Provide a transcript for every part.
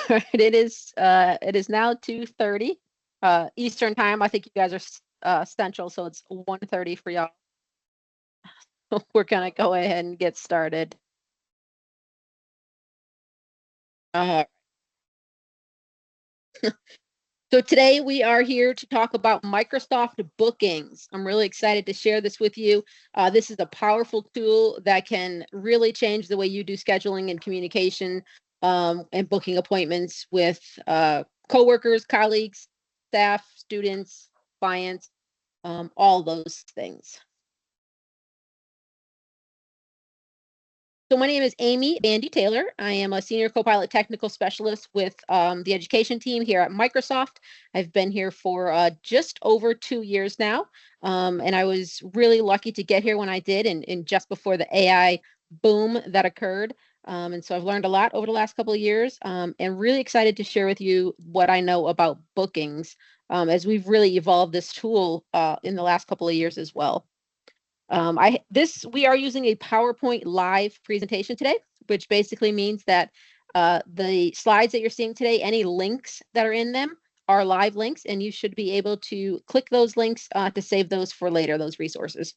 right, it is now 2:30 Eastern time. I think you guys are Central, so it's 1:30 for y'all. We're gonna go ahead and get started. Uh, so today we are here to talk about Microsoft Bookings. I'm really excited to share this with you. This is a powerful tool that can really change the way you do scheduling and communication and booking appointments with coworkers, colleagues, staff, students, clients, all those things. So my name is Amy Bandy Taylor. I am a senior co-pilot technical specialist with the education team here at Microsoft. I've been here for just over 2 years now, and I was really lucky to get here when I did, and just before the AI boom that occurred. And so I've learned a lot over the last couple of years, and really excited to share with you what I know about bookings as we've really evolved this tool in the last couple of years as well. We are using a PowerPoint live presentation today, which basically means that the slides that you're seeing today, any links that are in them are live links, and you should be able to click those links to save those for later, those resources.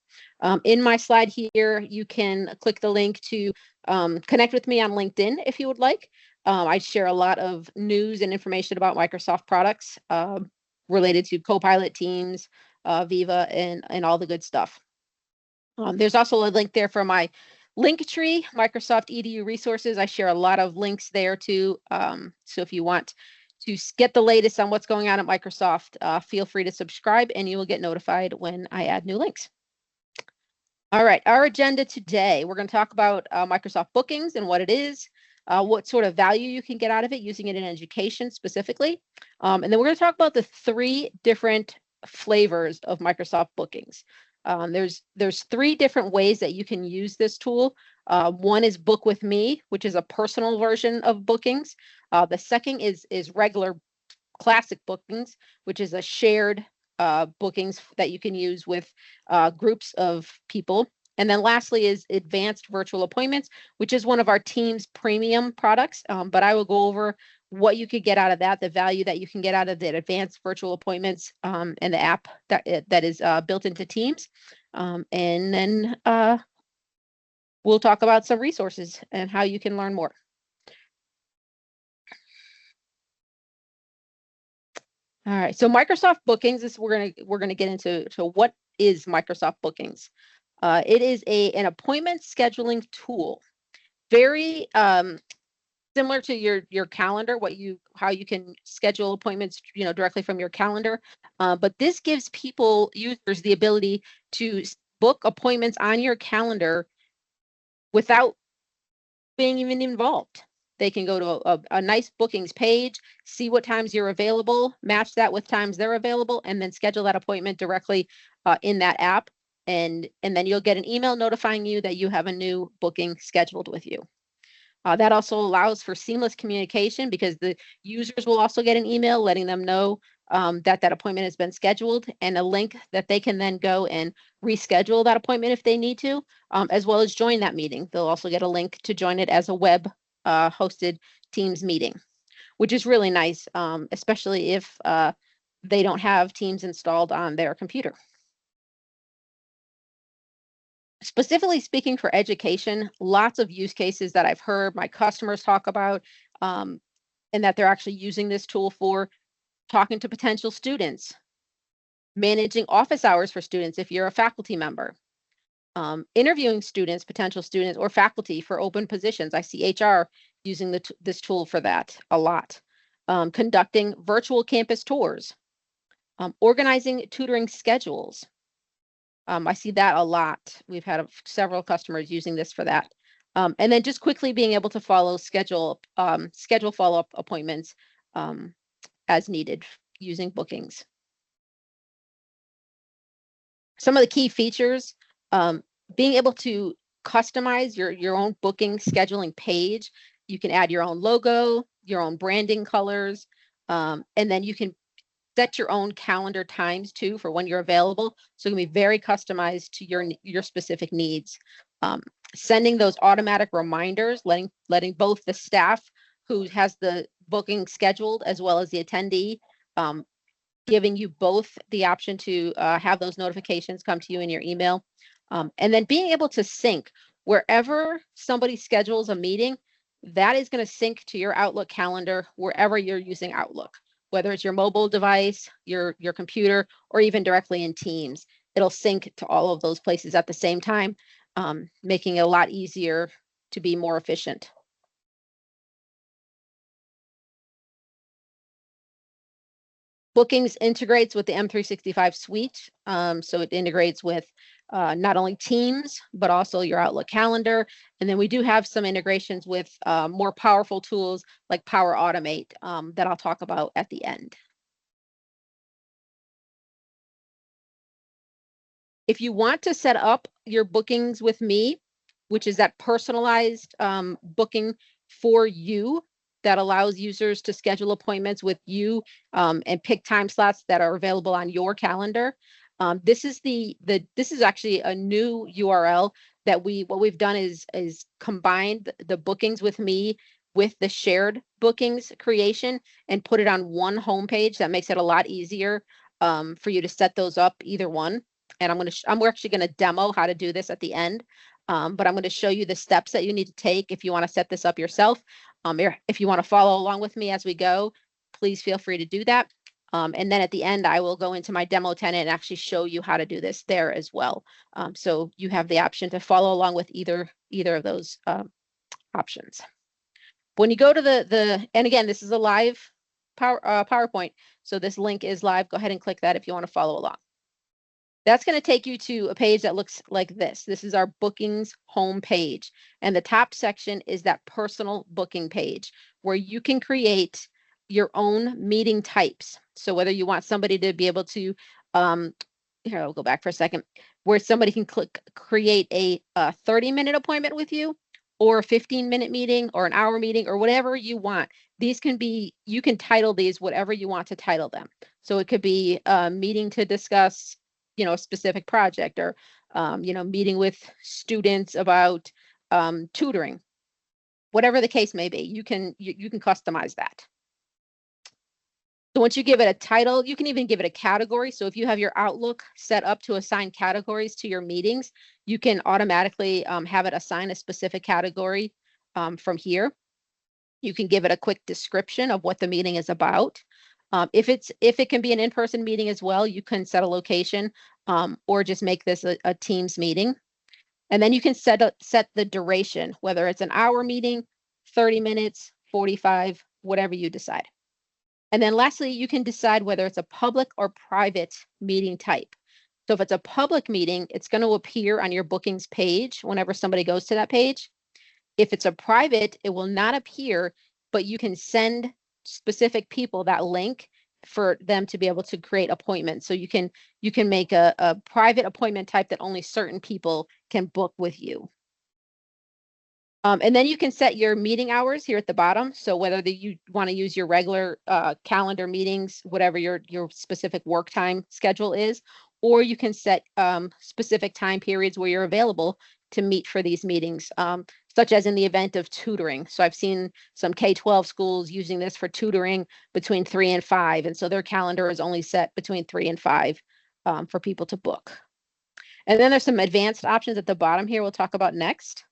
In my slide here, you can click the link to connect with me on LinkedIn if you would like. I share a lot of news and information about Microsoft products related to Copilot, Teams, Viva, and all the good stuff. There's also a link there for my Linktree, Microsoft EDU resources. I share a lot of links there too. So if you want to get the latest on what's going on at Microsoft, feel free to subscribe and you will get notified when I add new links. All right, our agenda today, we're going to talk about Microsoft Bookings and what it is, what sort of value you can get out of it using it in education specifically. And then we're going to talk about the 3 different flavors of Microsoft Bookings. There's 3 different ways that you can use this tool. One is Book with Me, which is a personal version of Bookings. The second is regular classic Bookings, which is a shared bookings that you can use with groups of people. And then lastly is Advanced Virtual Appointments, which is one of our Teams premium products. But I will go over what you could get out of that, the value that you can get out of the Advanced Virtual Appointments and the app that is built into Teams. And then we'll talk about some resources and how you can learn more. All right, so Microsoft Bookings is we're gonna get into what is Microsoft Bookings. It is an appointment scheduling tool, very similar to your calendar, how you can schedule appointments, directly from your calendar. But this gives users the ability to book appointments on your calendar without being even involved. They can go to a nice bookings page, see what times you're available, match that with times they're available, and then schedule that appointment directly in that app. And then you'll get an email notifying you that you have a new booking scheduled with you. That also allows for seamless communication because the users will also get an email letting them know that appointment has been scheduled, and a link that they can then go and reschedule that appointment if they need to, as well as join that meeting. They'll also get a link to join it as a web hosted Teams meeting, which is really nice, especially if they don't have Teams installed on their computer. Specifically speaking for education, lots of use cases that I've heard my customers talk about, and that they're actually using this tool for: talking to potential students, managing office hours for students if you're a faculty member, interviewing students, potential students, or faculty for open positions. I see HR using this tool for that a lot. Conducting virtual campus tours, organizing tutoring schedules. I see that a lot. We've had several customers using this for that. And then just quickly being able to schedule follow-up appointments as needed using bookings. Some of the key features, being able to customize your own booking scheduling page. You can add your own logo, your own branding colors, and then you can set your own calendar times too for when you're available. So it can be very customized to your specific needs. Sending those automatic reminders, letting both the staff who has the booking scheduled as well as the attendee, giving you both the option to have those notifications come to you in your email. And then being able to sync wherever somebody schedules a meeting, that is going to sync to your Outlook calendar wherever you're using Outlook, whether it's your mobile device, your computer, or even directly in Teams. It'll sync to all of those places at the same time, making it a lot easier to be more efficient. Bookings integrates with the M365 suite. So it integrates with not only Teams, but also your Outlook calendar. And then we do have some integrations with more powerful tools like Power Automate that I'll talk about at the end. If you want to set up your bookings with me, which is that personalized booking for you that allows users to schedule appointments with you and pick time slots that are available on your calendar. This is this is actually a new URL that what we've done is combined the bookings with me with the shared bookings creation and put it on one homepage. That makes it a lot easier for you to set those up, either one. And we're actually going to demo how to do this at the end. But I'm going to show you the steps that you need to take if you want to set this up yourself. If you want to follow along with me as we go, please feel free to do that. And then at the end, I will go into my demo tenant and actually show you how to do this there as well. So you have the option to follow along with either of those options. When you go to and again, this is a live PowerPoint. So this link is live. Go ahead and click that if you want to follow along. That's going to take you to a page that looks like this. This is our bookings home page. And the top section is that personal booking page where you can create your own meeting types. So whether you want somebody to be able to, here, I'll go back for a second, where somebody can create a 30-minute appointment with you, or a 15-minute meeting, or an hour meeting, or whatever you want. These can be, you can title these whatever you want to title them. So it could be a meeting to discuss a specific project, or meeting with students about tutoring, whatever the case may be. You can customize that. So once you give it a title, you can even give it a category. So if you have your Outlook set up to assign categories to your meetings, you can automatically have it assign a specific category from here. You can give it a quick description of what the meeting is about. If it can be an in-person meeting as well, you can set a location or just make this a Teams meeting. And then you can set the duration, whether it's an hour meeting, 30 minutes, 45, whatever you decide. And then lastly, you can decide whether it's a public or private meeting type. So if it's a public meeting, it's going to appear on your bookings page whenever somebody goes to that page. If it's a private, it will not appear, but you can send specific people that link for them to be able to create appointments. So you can make a private appointment type that only certain people can book with you. And then you can set your meeting hours here at the bottom. So whether you want to use your regular calendar meetings, whatever your specific work time schedule is, or you can set specific time periods where you're available to meet for these meetings, such as in the event of tutoring. So I've seen some K-12 schools using this for tutoring between 3 and 5. And so their calendar is only set between 3 and 5 for people to book. And then there's some advanced options at the bottom here we'll talk about next.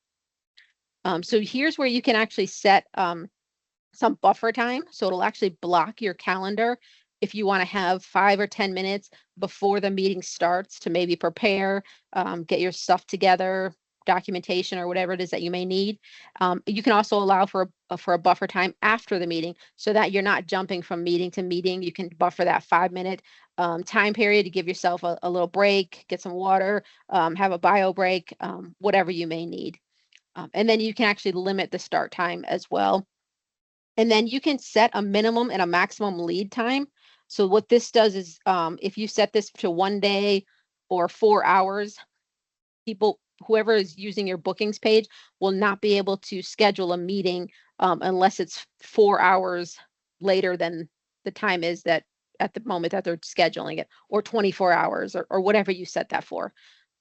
So here's where you can actually set some buffer time. So it'll actually block your calendar if you want to have 5 or 10 minutes before the meeting starts to maybe prepare, get your stuff together, documentation, or whatever it is that you may need. You can also allow for a buffer time after the meeting so that you're not jumping from meeting to meeting. You can buffer that 5-minute time period to give yourself a little break, get some water, have a bio break, whatever you may need. And then you can actually limit the start time as well. And then you can set a minimum and a maximum lead time. So what this does is if you set this to 1 day or 4 hours, whoever is using your bookings page will not be able to schedule a meeting unless it's 4 hours later than the time is that at the moment that they're scheduling it, or 24 hours or whatever you set that for.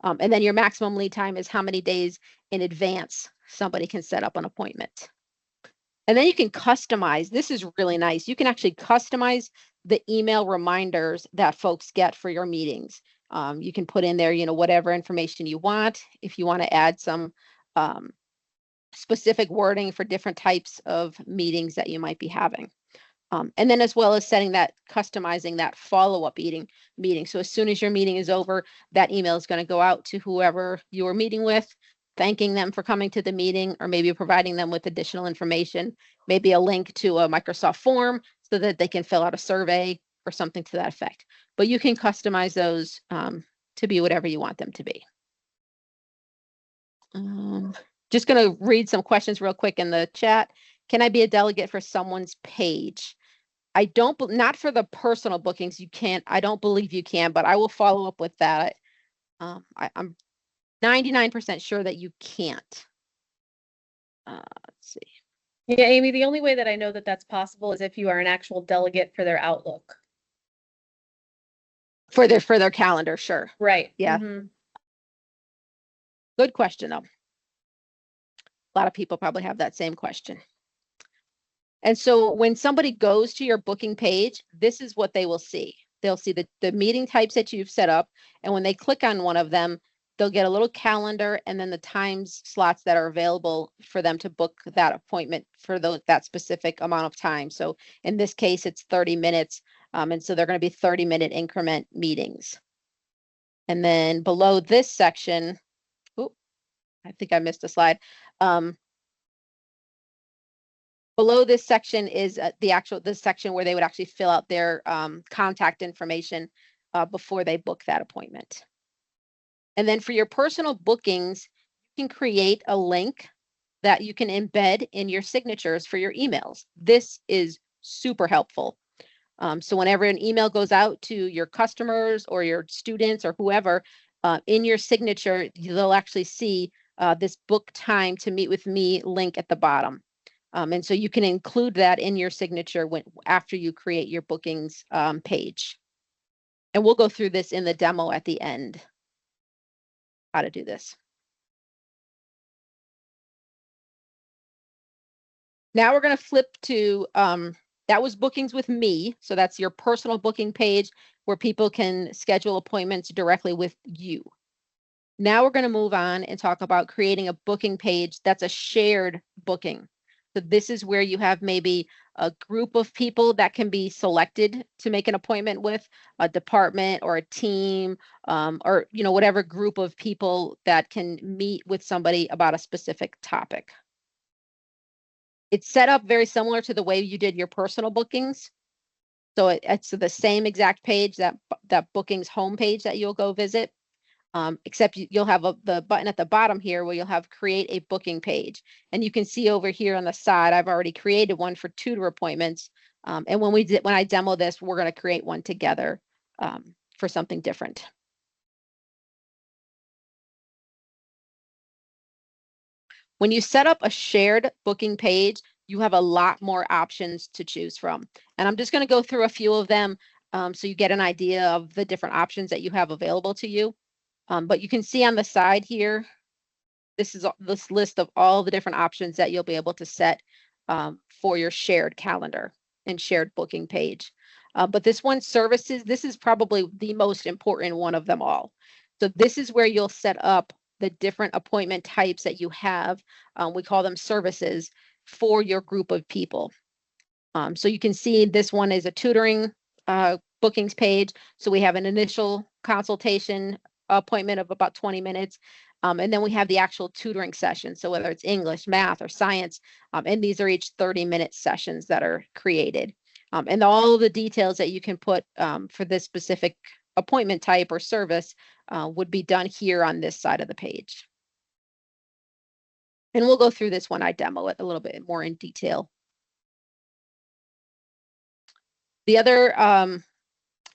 And then your maximum lead time is how many days in advance somebody can set up an appointment. And then you can customize. This is really nice. You can actually customize the email reminders that folks get for your meetings. You can put in there, whatever information you want. If you want to add some specific wording for different types of meetings that you might be having. And then as well as customizing that follow-up meeting. So as soon as your meeting is over, that email is going to go out to whoever you are meeting with, thanking them for coming to the meeting, or maybe providing them with additional information, maybe a link to a Microsoft form so that they can fill out a survey or something to that effect. But you can customize those to be whatever you want them to be. Just going to read some questions real quick in the chat. Can I be a delegate for someone's page? Not for the personal bookings. You can't. I don't believe you can, but I will follow up with that. I'm 99% sure that you can't. Let's see. Yeah, Amy, the only way that I know that that's possible is if you are an actual delegate for their Outlook. For their calendar, sure. Right. Yeah. Mm-hmm. Good question, though. A lot of people probably have that same question. And so when somebody goes to your booking page, this is what they will see. They'll see the meeting types that you've set up. And when they click on one of them, they'll get a little calendar and then the times slots that are available for them to book that appointment for that specific amount of time. So in this case, it's 30 minutes. And so they're going to be 30-minute increment meetings. And then below this section, I think I missed a slide. Below this section is this section where they would actually fill out their contact information before they book that appointment. And then for your personal bookings, you can create a link that you can embed in your signatures for your emails. This is super helpful. So whenever an email goes out to your customers or your students or whoever, in your signature, they'll actually see this book time to meet with me link at the bottom. And so you can include that in your signature after you create your bookings page. And we'll go through this in the demo at the end, how to do this. Now we're going to flip to, that was bookings with me. So that's your personal booking page where people can schedule appointments directly with you. Now we're going to move on and talk about creating a booking page that's a shared booking. So this is where you have maybe a group of people that can be selected to make an appointment with, a department or a team, or whatever group of people that can meet with somebody about a specific topic. It's set up very similar to the way you did your personal bookings. So it's the same exact page, that bookings homepage that you'll go visit. Except you'll have the button at the bottom here where you'll have create a booking page. And you can see over here on the side, I've already created one for tutor appointments. And when I demo this, we're going to create one together for something different. When you set up a shared booking page, you have a lot more options to choose from. And I'm just going to go through a few of them so you get an idea of the different options that you have available to you. But you can see on the side here, this is this list of all the different options that you'll be able to set for your shared calendar and shared booking page. But this one, services, this is probably the most important one of them all. So this is where you'll set up the different appointment types that you have. We call them services for your group of people. So you can see this one is a tutoring bookings page. So we have an initial consultation appointment of about 20 minutes. And then we have the actual tutoring session. So whether it's English, math, or science, and these are each 30-minute sessions that are created. And all of the details that you can put for this specific appointment type or service would be done here on this side of the page. And we'll go through this when I demo it a little bit more in detail. The other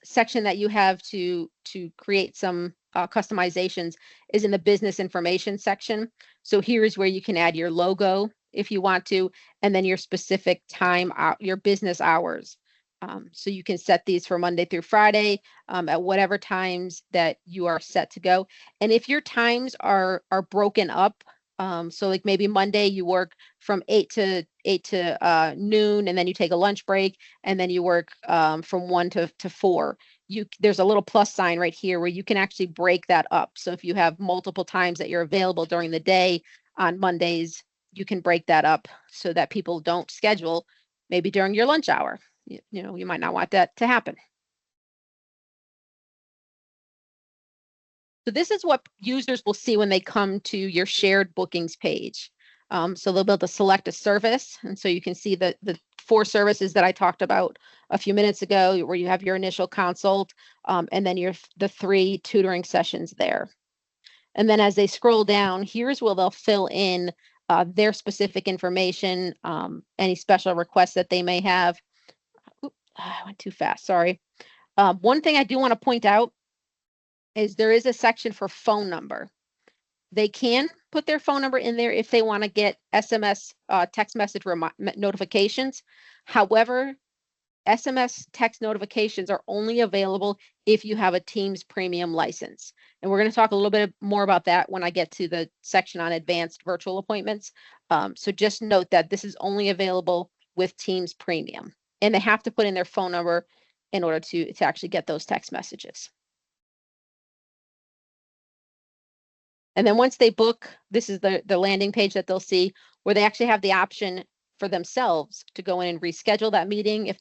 section that you have to create some customizations is in the business information section. So here's where you can add your logo if you want to, and then your specific time, your business hours. So you can set these for Monday through Friday at whatever times that you are set to go. And if your times are broken up, so like maybe Monday you work from 8 to 8 to noon, and then you take a lunch break, and then you work from 1 to 4. There's a little plus sign right here where you can actually break that up. So if you have multiple times that you're available during the day on Mondays, you can break that up so that people don't schedule maybe during your lunch hour. You might not want that to happen. So this is what users will see when they come to your shared bookings page. So they'll be able to select a service. And so you can see the 4 services that I talked about a few minutes ago, where you have your initial consult, and then the 3 tutoring sessions there. And then as they scroll down, here's where they'll fill in their specific information, any special requests that they may have. Oops, I went too fast, sorry. One thing I do want to point out is there is a section for phone number. They can put their phone number in there if they want to get SMS text message notifications. However, SMS text notifications are only available if you have a Teams premium license. And we're going to talk a little bit more about that when I get to the section on advanced virtual appointments. So just note that this is only available with Teams premium, and they have to put in their phone number in order to actually get those text messages. And then once they book, this is the landing page that they'll see, where they actually have the option for themselves to go in and reschedule that meeting if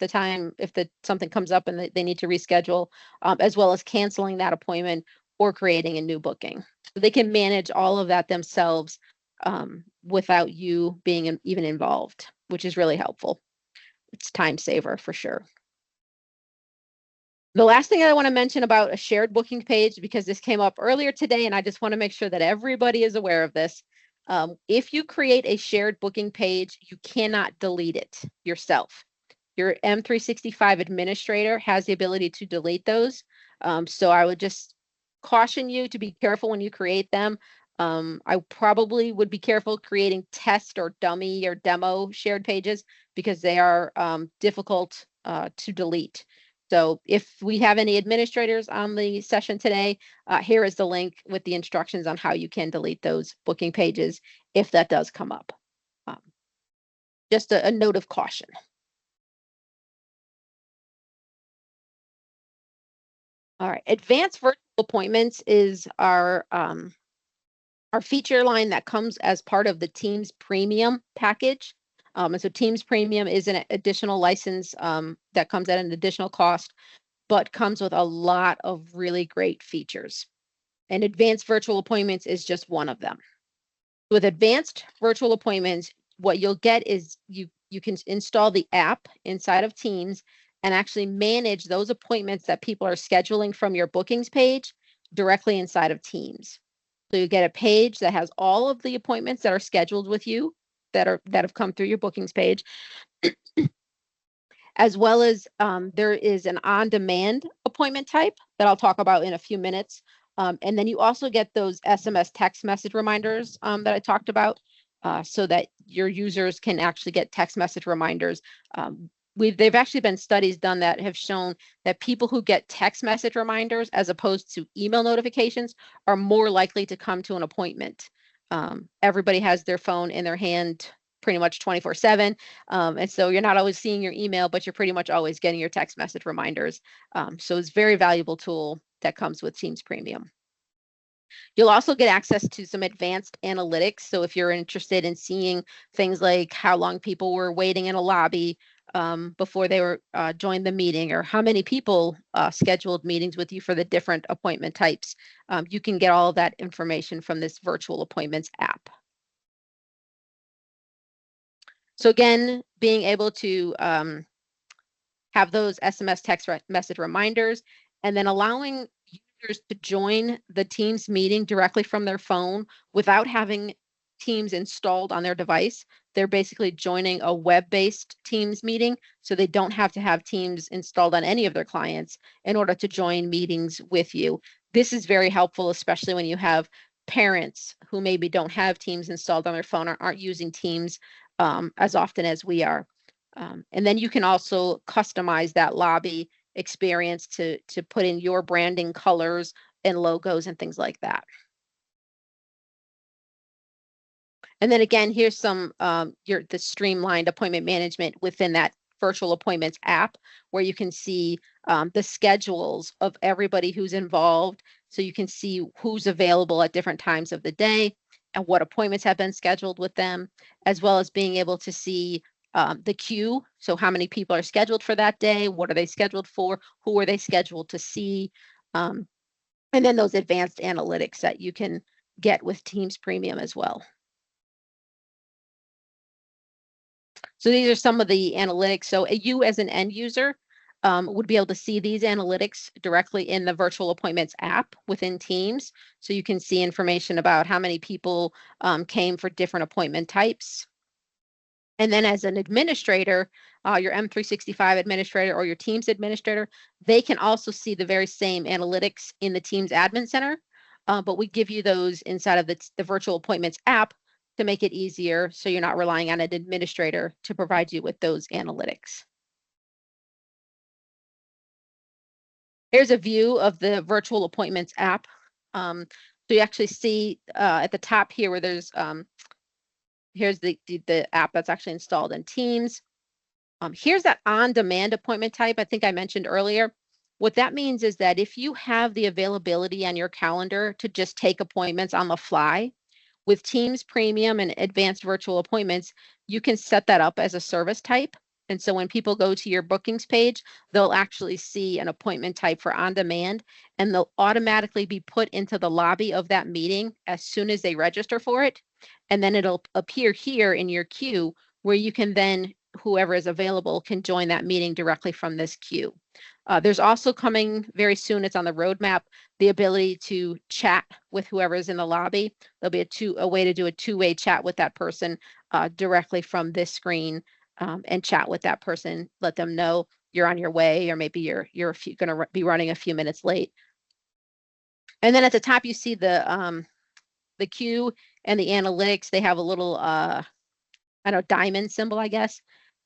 something comes up and they need to reschedule, as well as canceling that appointment or creating a new booking. So they can manage all of that themselves without you being even involved, which is really helpful. It's time saver for sure. The last thing I want to mention about a shared booking page, because this came up earlier today, and I just want to make sure that everybody is aware of this. If you create a shared booking page, you cannot delete it yourself. Your M365 administrator has the ability to delete those. So I would just caution you to be careful when you create them. I probably would be careful creating test or dummy or demo shared pages, because they are difficult to delete. So if we have any administrators on the session today, here is the link with the instructions on how you can delete those booking pages if that does come up. Just a note of caution. All right, advanced virtual appointments is our feature line that comes as part of the Teams Premium package. And so Teams Premium is an additional license that comes at an additional cost, but comes with a lot of really great features. And advanced virtual appointments is just one of them. With advanced virtual appointments, what you'll get is you can install the app inside of Teams and actually manage those appointments that people are scheduling from your bookings page directly inside of Teams. So you get a page that has all of the appointments that are scheduled with you that have come through your bookings page, as well as there is an on-demand appointment type that I'll talk about in a few minutes. And then you also get those SMS text message reminders that I talked about, so that your users can actually get text message reminders. They've actually been studies done that have shown that people who get text message reminders as opposed to email notifications are more likely to come to an appointment. Everybody has their phone in their hand pretty much 24/7. And so you're not always seeing your email, but you're pretty much always getting your text message reminders. So it's a very valuable tool that comes with Teams Premium. You'll also get access to some advanced analytics. So if you're interested in seeing things like how long people were waiting in a lobby before they were joined the meeting, or how many people scheduled meetings with you for the different appointment types, you can get all of that information from this virtual appointments app. So again, being able to have those SMS text message reminders, and then allowing users to join the Teams meeting directly from their phone without having Teams installed on their device. They're basically joining a web-based Teams meeting, so they don't have to have Teams installed on any of their clients in order to join meetings with you. This is very helpful, especially when you have parents who maybe don't have Teams installed on their phone or aren't using Teams as often as we are. And then you can also customize that lobby experience to put in your branding colors and logos and things like that. And then again, here's some the streamlined appointment management within that virtual appointments app, where you can see the schedules of everybody who's involved. So you can see who's available at different times of the day and what appointments have been scheduled with them, as well as being able to see the queue. So how many people are scheduled for that day? What are they scheduled for? Who are they scheduled to see? And then those advanced analytics that you can get with Teams Premium as well. So these are some of the analytics. So you as an end user would be able to see these analytics directly in the virtual appointments app within Teams. So you can see information about how many people came for different appointment types. And then as an administrator, your M365 administrator or your Teams administrator, they can also see the very same analytics in the Teams Admin Center, but we give you those inside of the Virtual Appointments app to make it easier so you're not relying on an administrator to provide you with those analytics. Here's a view of the Virtual Appointments app. So you actually see at the top here where there's here's the app that's actually installed in Teams. Here's that on-demand appointment type I think I mentioned earlier. What that means is that if you have the availability on your calendar to just take appointments on the fly, with Teams Premium and Advanced Virtual Appointments, you can set that up as a service type. And so when people go to your bookings page, they'll actually see an appointment type for on demand, and they'll automatically be put into the lobby of that meeting as soon as they register for it. And then it'll appear here in your queue where you can then, whoever is available, can join that meeting directly from this queue. There's also coming very soon, it's on the roadmap, the ability to chat with whoever is in the lobby. There'll be a way to do a two-way chat with that person directly from this screen, and chat with that person, let them know you're on your way, or maybe you're going to be running a few minutes late. And then at the top, you see the queue and the analytics. They have a little I don't know, diamond symbol, I guess.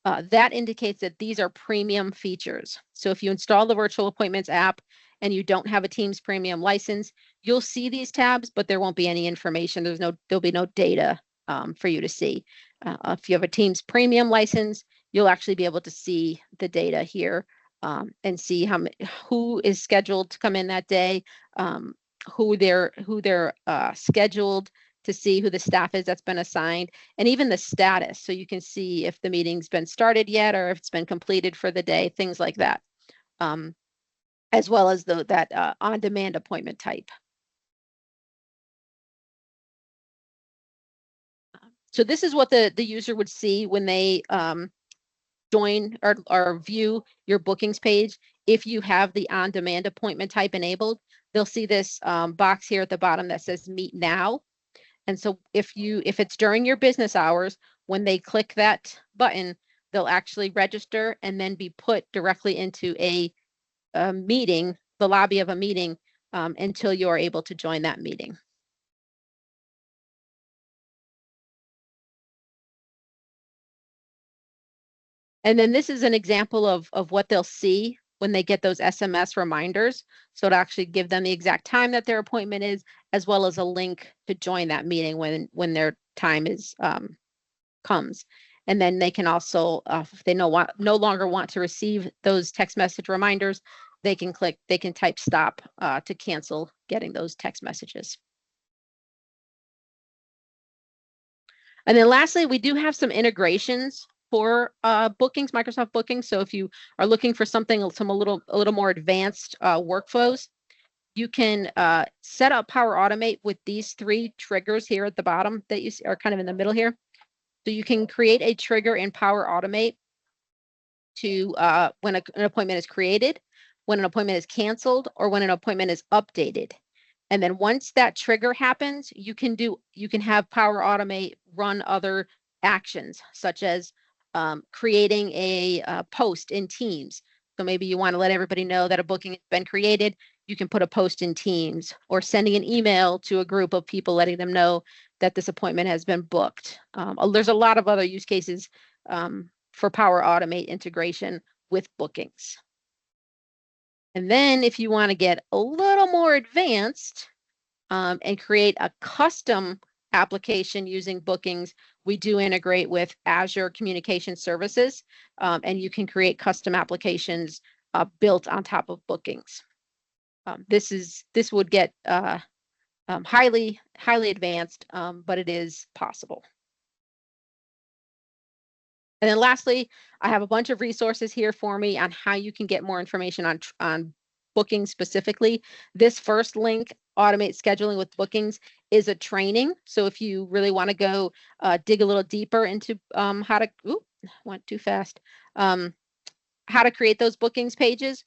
That indicates that these are premium features. So if you install the Virtual Appointments app and you don't have a Teams Premium license, you'll see these tabs, but there won't be any information. There'll be no data for you to see. If you have a Teams Premium license, you'll actually be able to see the data here and see who is scheduled to come in that day, who they're scheduled to see, who the staff is that's been assigned, and even the status. So you can see if the meeting's been started yet or if it's been completed for the day, things like that, as well as that on-demand appointment type. So this is what the user would see when they join or view your bookings page. If you have the on-demand appointment type enabled, they'll see this box here at the bottom that says Meet Now. And so if it's during your business hours, when they click that button, they'll actually register and then be put directly into a meeting, the lobby of a meeting, until you're able to join that meeting. And then this is an example of what they'll see when they get those SMS reminders. So it'll actually give them the exact time that their appointment is, as well as a link to join that meeting when their time comes. And then they can also, if they no longer want to receive those text message reminders, they can type stop to cancel getting those text messages. And then lastly, we do have some integrations for bookings, Microsoft Bookings. So if you are looking for something, a little more advanced workflows, you can set up Power Automate with these 3 triggers here at the bottom that you see are kind of in the middle here. So you can create a trigger in Power Automate to when an appointment is created, when an appointment is canceled, or when an appointment is updated. And then once that trigger happens, you can have Power Automate run other actions, such as creating a post in Teams. So maybe you want to let everybody know that a booking has been created. You can put a post in Teams, or sending an email to a group of people letting them know that this appointment has been booked. There's a lot of other use cases for Power Automate integration with bookings. And then if you want to get a little more advanced and create a custom application using Bookings, we do integrate with Azure Communication Services, and you can create custom applications built on top of Bookings. This would get highly advanced, but it is possible. And then lastly, I have a bunch of resources here for me on how you can get more information on Bookings specifically. This first link, Automate Scheduling with Bookings, is a training. So if you really want to go dig a little deeper into how to, went too fast, how to create those bookings pages,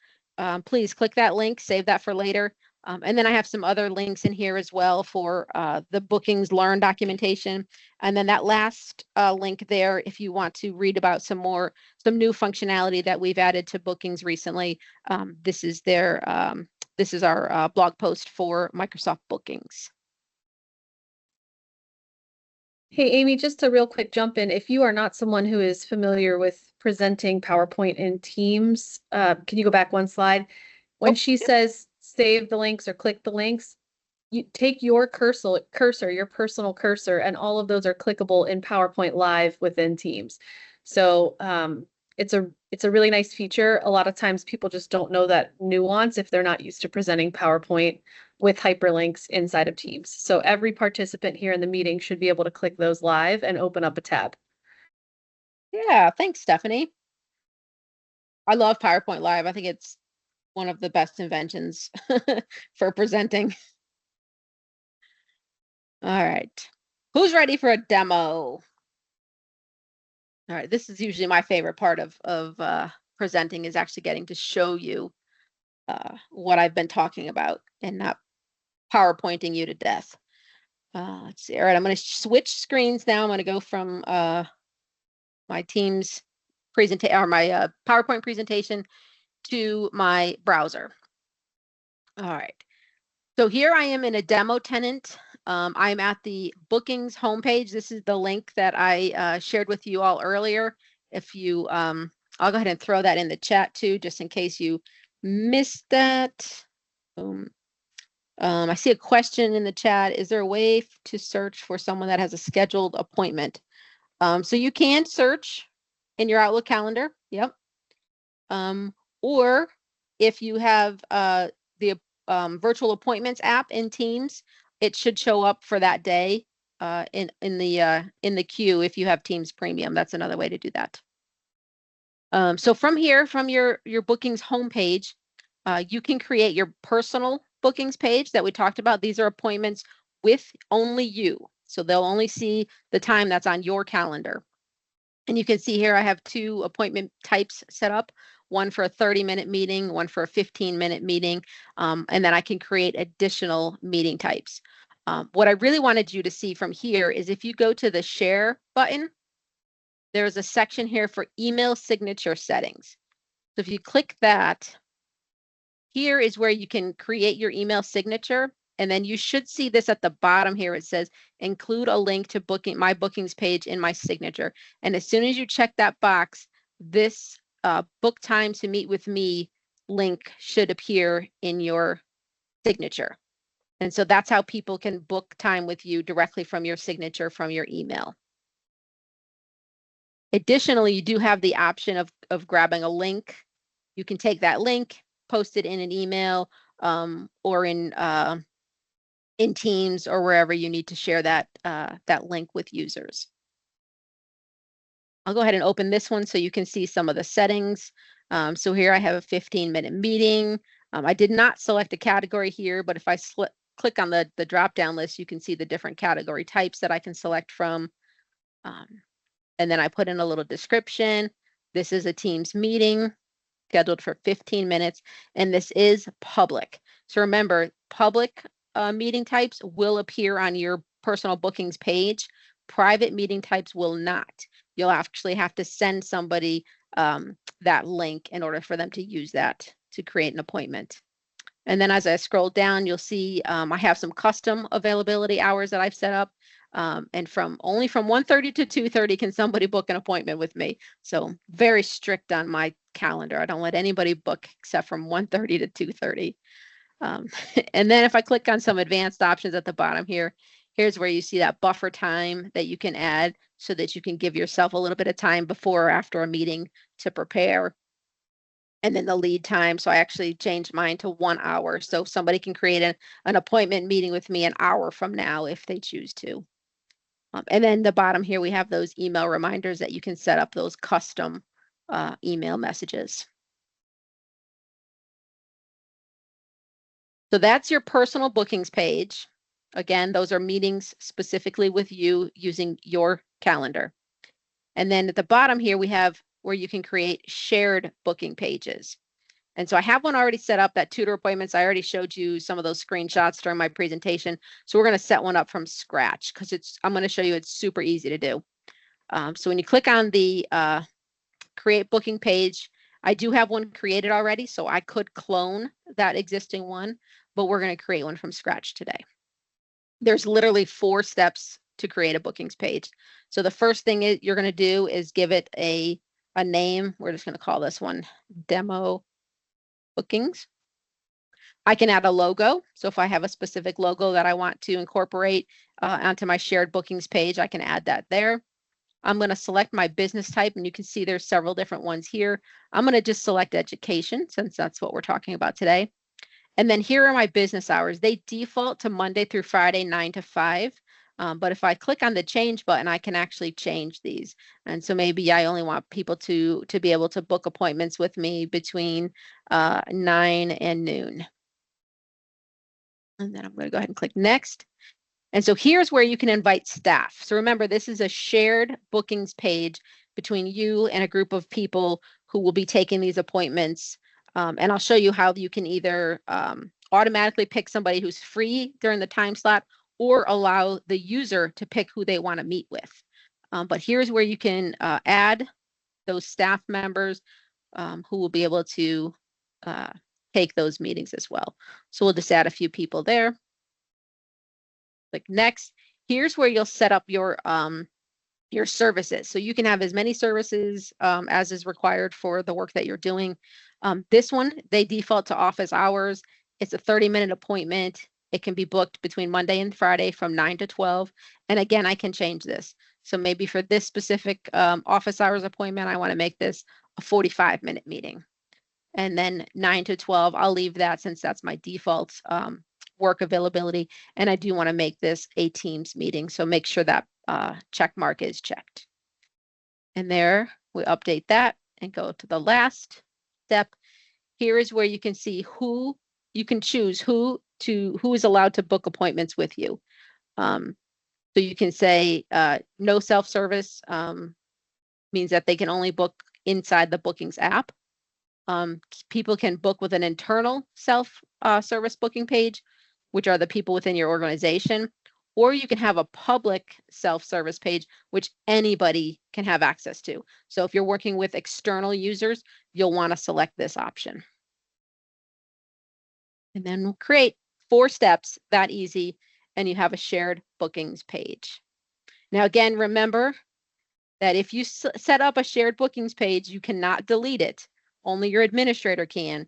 please click that link, save that for later. And then I have some other links in here as well for the Bookings Learn documentation. And then that last link there, if you want to read about some new functionality that we've added to Bookings recently, this is our blog post for Microsoft Bookings. Hey, Amy, just a real quick jump in. If you are not someone who is familiar with presenting PowerPoint in Teams, can you go back one slide? When she says save the links or click the links, you take your cursor, your personal cursor, and all of those are clickable in PowerPoint Live within Teams. So it's a really nice feature. A lot of times people just don't know that nuance if they're not used to presenting PowerPoint with hyperlinks inside of Teams. So every participant here in the meeting should be able to click those live and open up a tab. Yeah, thanks, Stephanie. I love PowerPoint Live. I think it's one of the best inventions for presenting. All right. Who's ready for a demo? All right. This is usually my favorite part of presenting, is actually getting to show you what I've been talking about and not PowerPointing you to death. Let's see. All right. I'm going to switch screens now. I'm going to go from my Teams presentation or my PowerPoint presentation to my browser. All right. So here I am in a demo tenant. I'm at the Bookings homepage. This is the link that I shared with you all earlier. If you, I'll go ahead and throw that in the chat too, just in case you missed that. I see a question in the chat. Is there a way to search for someone that has a scheduled appointment? So you can search in your Outlook calendar. Yep. Or if you have the virtual appointments app in Teams, it should show up for that day in the queue if you have Teams Premium. That's another way to do that. So from here, from your Bookings homepage, you can create your personal Bookings page that we talked about. These are appointments with only you. So they'll only see the time that's on your calendar. And you can see here I have 2 appointment types set up, one for a 30-minute meeting, one for a 15-minute meeting, and then I can create additional meeting types. What I really wanted you to see from here is if you go to the share button, there's a section here for email signature settings. So if you click that, here is where you can create your email signature. And then you should see this at the bottom here. It says include a link to my bookings page in my signature. And as soon as you check that box, this book time to meet with me link should appear in your signature. And so that's how people can book time with you directly from your signature from your email. Additionally, you do have the option of grabbing a link. You can take that link, post it in an email or in Teams or wherever you need to share that link with users. I'll go ahead and open this one so you can see some of the settings. So here I have a 15-minute meeting. I did not select a category here, but if I click on the drop-down list, you can see the different category types that I can select from. And then I put in a little description. This is a Teams meeting scheduled for 15 minutes, and this is public. So remember, public meeting types will appear on your personal bookings page. Private meeting types will not. You'll actually have to send somebody that link in order for them to use that to create an appointment. And then as I scroll down, you'll see I have some custom availability hours that I've set up. And only from 1:30 to 2:30 can somebody book an appointment with me. So very strict on my calendar. I don't let anybody book except from 1:30 to 2:30. And then if I click on some advanced options at the bottom here, Here's where you see that buffer time that you can add so that you can give yourself a little bit of time before or after a meeting to prepare. And then the lead time. So I actually changed mine to 1 hour. So somebody can create an appointment meeting with me an hour from now if they choose to. And then the bottom here, we have those email reminders that you can set up those custom email messages. So that's your personal bookings page. Again, those are meetings specifically with you using your calendar. And then at the bottom here, we have where you can create shared booking pages. And so I have one already set up, that tutor appointments. I already showed you some of those screenshots during my presentation. So we're going to set one up from scratch because I'm going to show you it's super easy to do. So when you click on the create booking page, I do have one created already, so I could clone that existing one, but we're going to create one from scratch today. There's literally 4 steps to create a bookings page. So the first thing you're going to do is give it a name. We're just going to call this one Demo Bookings. I can add a logo. So if I have a specific logo that I want to incorporate onto my shared bookings page, I can add that there. I'm going to select my business type, and you can see there's several different ones here. I'm going to just select education since that's what we're talking about today. And then here are my business hours. They default to Monday through Friday, 9 to 5. But if I click on the change button, I can actually change these. And so maybe I only want people to be able to book appointments with me between 9 and noon. And then I'm going to go ahead and click next. And so here's where you can invite staff. So remember, this is a shared bookings page between you and a group of people who will be taking these appointments. And I'll show you how you can either automatically pick somebody who's free during the time slot or allow the user to pick who they want to meet with. But here's where you can add those staff members who will be able to take those meetings as well. So we'll just add a few people there. Click next. Here's where you'll set up your services. So you can have as many services as is required for the work that you're doing. This one, they default to office hours. It's a 30-minute appointment. It can be booked between Monday and Friday from 9 to 12. And again, I can change this. So maybe for this specific office hours appointment, I want to make this a 45-minute meeting. And then 9 to 12, I'll leave that since that's my default work availability. And I do want to make this a Teams meeting. So make sure that check mark is checked. And there we update that and go to the last step. Here is where you can see who you can choose who is allowed to book appointments with you. So you can say no self-service means that they can only book inside the bookings app. People can book with an internal self-service booking page, which are the people within your organization, or you can have a public self-service page, which anybody can have access to. So if you're working with external users, you'll want to select this option. And then we'll create 4 steps, that easy, and you have a shared bookings page. Now, again, remember that if you set up a shared bookings page, you cannot delete it. Only your administrator can.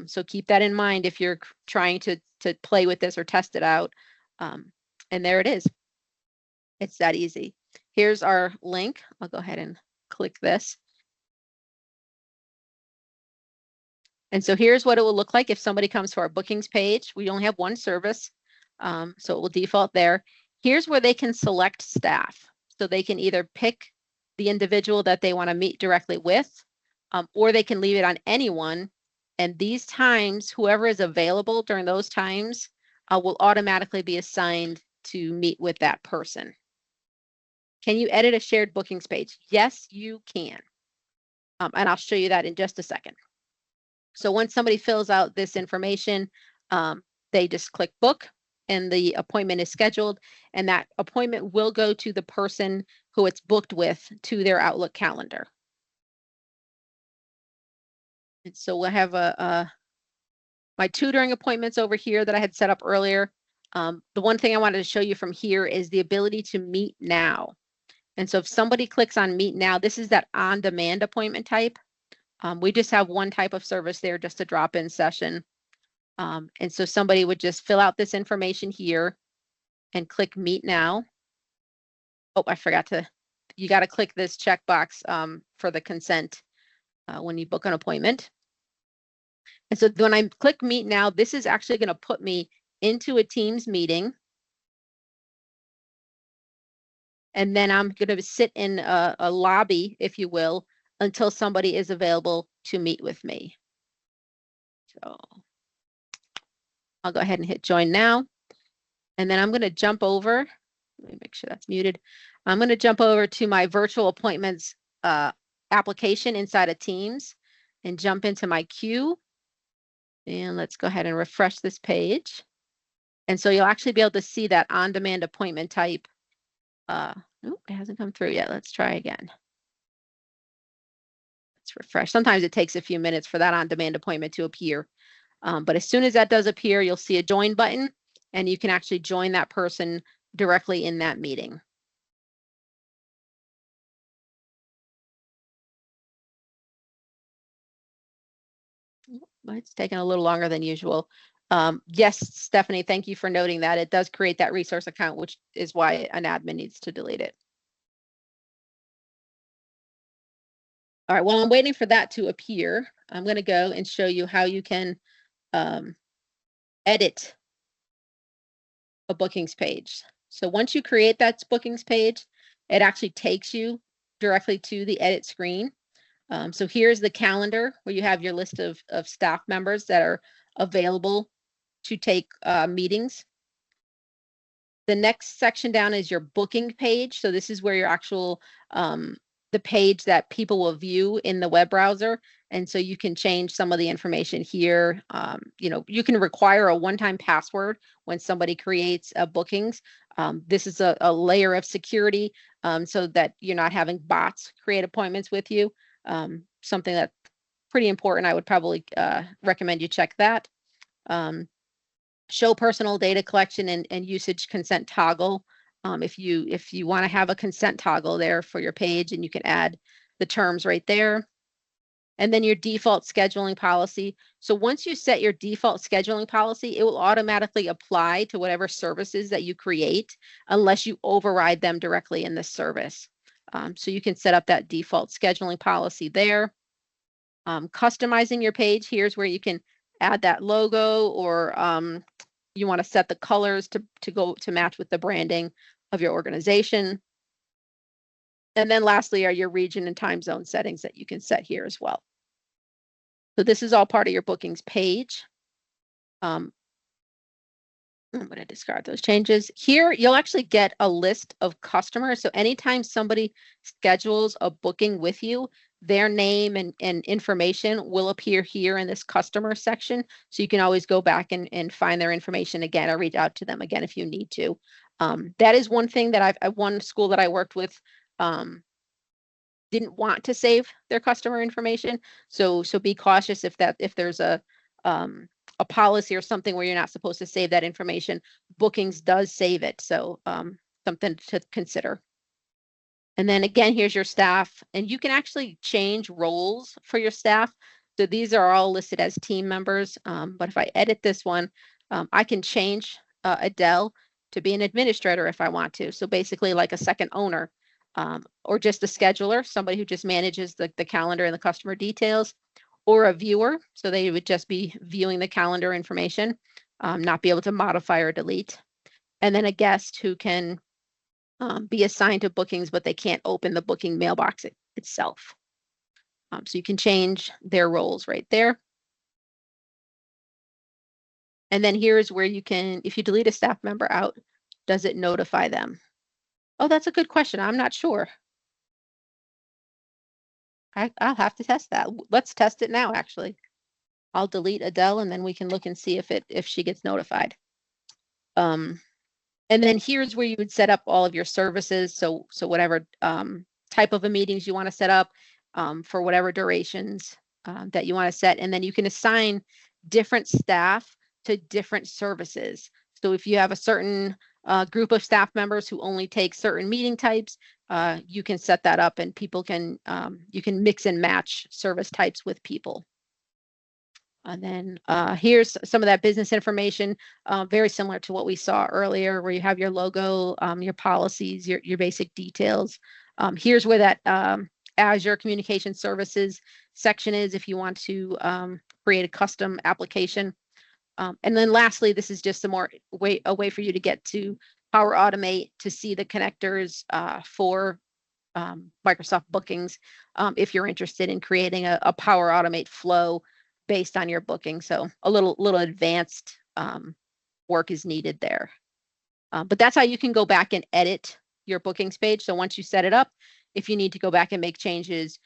So keep that in mind if you're trying to play with this or test it out. And there it is. It's that easy. Here's our link. I'll go ahead and click this. And so here's what it will look like if somebody comes to our bookings page. We only have one service, so it will default there. Here's where they can select staff. So they can either pick the individual that they want to meet directly with, or they can leave it on anyone. And these times, whoever is available during those times will automatically be assigned to meet with that person. Can you edit a shared bookings page? Yes, you can. And I'll show you that in just a second. So once somebody fills out this information, they just click book and the appointment is scheduled, and that appointment will go to the person who it's booked with to their Outlook calendar. And so we'll have my tutoring appointments over here that I had set up earlier. The one thing I wanted to show you from here is the ability to meet now. And so if somebody clicks on meet now, this is that on-demand appointment type. We just have one type of service there, just a drop-in session. And so somebody would just fill out this information here. and click Meet Now. Oh, I forgot to, you got to click this checkbox for the consent when you book an appointment. And so when I click Meet Now, this is actually going to put me into a Teams meeting. And then I'm going to sit in a lobby, if you will, until somebody is available to meet with me. So I'll go ahead and hit join now. And then I'm going to jump over. Let me make sure that's muted. I'm going to jump over to my virtual appointments application inside of Teams and jump into my queue. And let's go ahead and refresh this page. And so you'll actually be able to see that on-demand appointment type. Oh, it hasn't come through yet. Let's try again. Let's refresh. Sometimes it takes a few minutes for that on-demand appointment to appear. But as soon as that does appear, you'll see a join button, and you can actually join that person directly in that meeting. It's taking a little longer than usual. Yes, Stephanie, thank you for noting that. It does create that resource account, which is why an admin needs to delete it. All right, while I'm waiting for that to appear, I'm going to go and show you how you can edit a bookings page. So once you create that bookings page, it actually takes you directly to the edit screen. So here's the calendar where you have your list of staff members that are available to take meetings. The next section down is your booking page. So this is where your actual, the page that people will view in the web browser. And so you can change some of the information here. You know, you can require a one-time password when somebody creates bookings. This is a layer of security so that you're not having bots create appointments with you. Something that's pretty important. I would probably recommend you check that. Show personal data collection and usage consent toggle. If you want to have a consent toggle there for your page, and you can add the terms right there. And then your default scheduling policy. So once you set your default scheduling policy, it will automatically apply to whatever services that you create unless you override them directly in the service. So you can set up that default scheduling policy there. Customizing your page, here's where you can add that logo, or you want to set the colors to go to match with the branding of your organization. And then lastly are your region and time zone settings that you can set here as well. So this is all part of your bookings page. I'm going to discard those changes. Here, you'll actually get a list of customers. So anytime somebody schedules a booking with you, their name and information will appear here in this customer section. So you can always go back and find their information again, or reach out to them again if you need to. That is one thing that one school that I worked with didn't want to save their customer information. So be cautious if there's a policy or something where you're not supposed to save that information. Bookings does save it. So something to consider. And then again, here's your staff, and you can actually change roles for your staff. So these are all listed as team members. But if I edit this one, I can change Adele to be an administrator if I want to. So basically like a second owner, or just a scheduler, somebody who just manages the calendar and the customer details, or a viewer. So they would just be viewing the calendar information, not be able to modify or delete. And then a guest who can be assigned to bookings, but they can't open the booking mailbox itself. So you can change their roles right there. And then here's where you can, if you delete a staff member out, does it notify them? Oh, that's a good question. I'm not sure. I'll have to test that. Let's test it now, actually. I'll delete Adele, and then we can look and see if she gets notified. And then here's where you would set up all of your services. So whatever type of a meetings you want to set up for whatever durations that you want to set. And then you can assign different staff to different services. So if you have a certain group of staff members who only take certain meeting types, you can set that up, and people can, you can mix and match service types with people. And then here's some of that business information, very similar to what we saw earlier, where you have your logo, your policies, your basic details. Here's where that Azure Communication Services section is if you want to create a custom application. And then lastly, this is just a way for you to get to Power Automate to see the connectors for Microsoft bookings if you're interested in creating a Power Automate flow based on your booking. So a little advanced work is needed there. But that's how you can go back and edit your bookings page. So once you set it up, if you need to go back and make changes,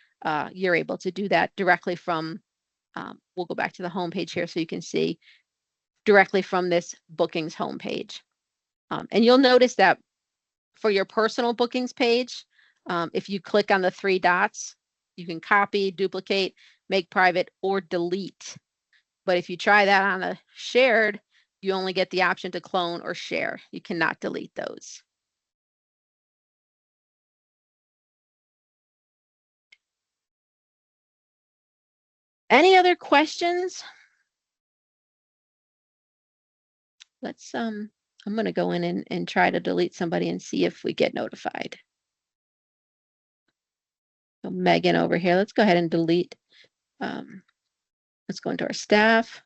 you're able to do that directly from, we'll go back to the home page here so you can see directly from this bookings homepage. And you'll notice that for your personal bookings page, if you click on the 3 dots, you can copy, duplicate, make private, or delete. But if you try that on a shared, you only get the option to clone or share. You cannot delete those. Any other questions? Let's, I'm going to go in and try to delete somebody and see if we get notified. So Megan over here, let's go ahead and delete. Let's go into our staff.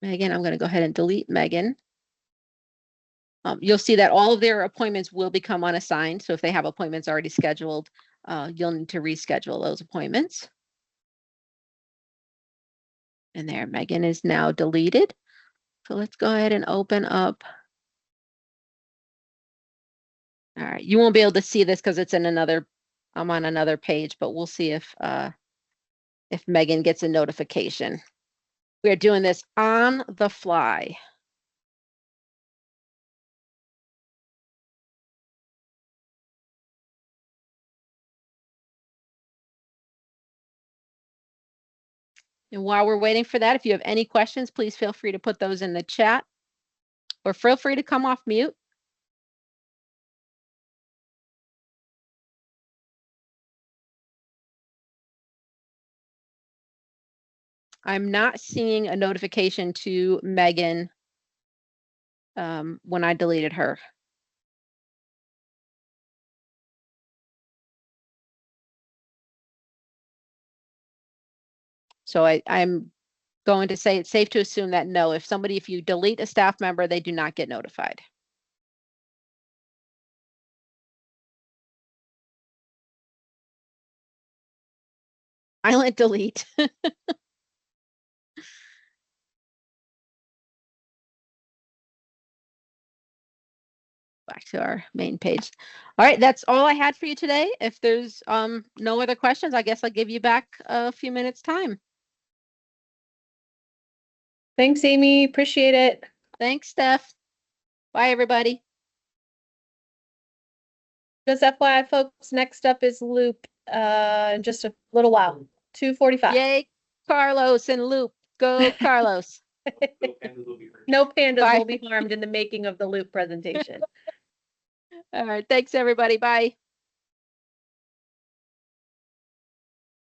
Megan, I'm going to go ahead and delete Megan. You'll see that all of their appointments will become unassigned. So if they have appointments already scheduled, you'll need to reschedule those appointments. And there, Megan is now deleted. So let's go ahead and open up. All right, you won't be able to see this because it's in another, I'm on another page, but we'll see if Megan gets a notification. We're doing this on the fly. And while we're waiting for that, if you have any questions, please feel free to put those in the chat or feel free to come off mute. I'm not seeing a notification to Megan when I deleted her. So I'm going to say it's safe to assume that no, if you delete a staff member, they do not get notified. Silent delete. Back to our main page. All right, that's all I had for you today. If there's no other questions, I guess I'll give you back a few minutes time. Thanks, Amy. Appreciate it. Thanks, Steph. Bye, everybody. Just FYI, folks, next up is Loop in just a little while, 2:45. Yay, Carlos and Loop. Go, Carlos. No pandas Bye. will be harmed in the making of the Loop presentation. All right, thanks, everybody. Bye.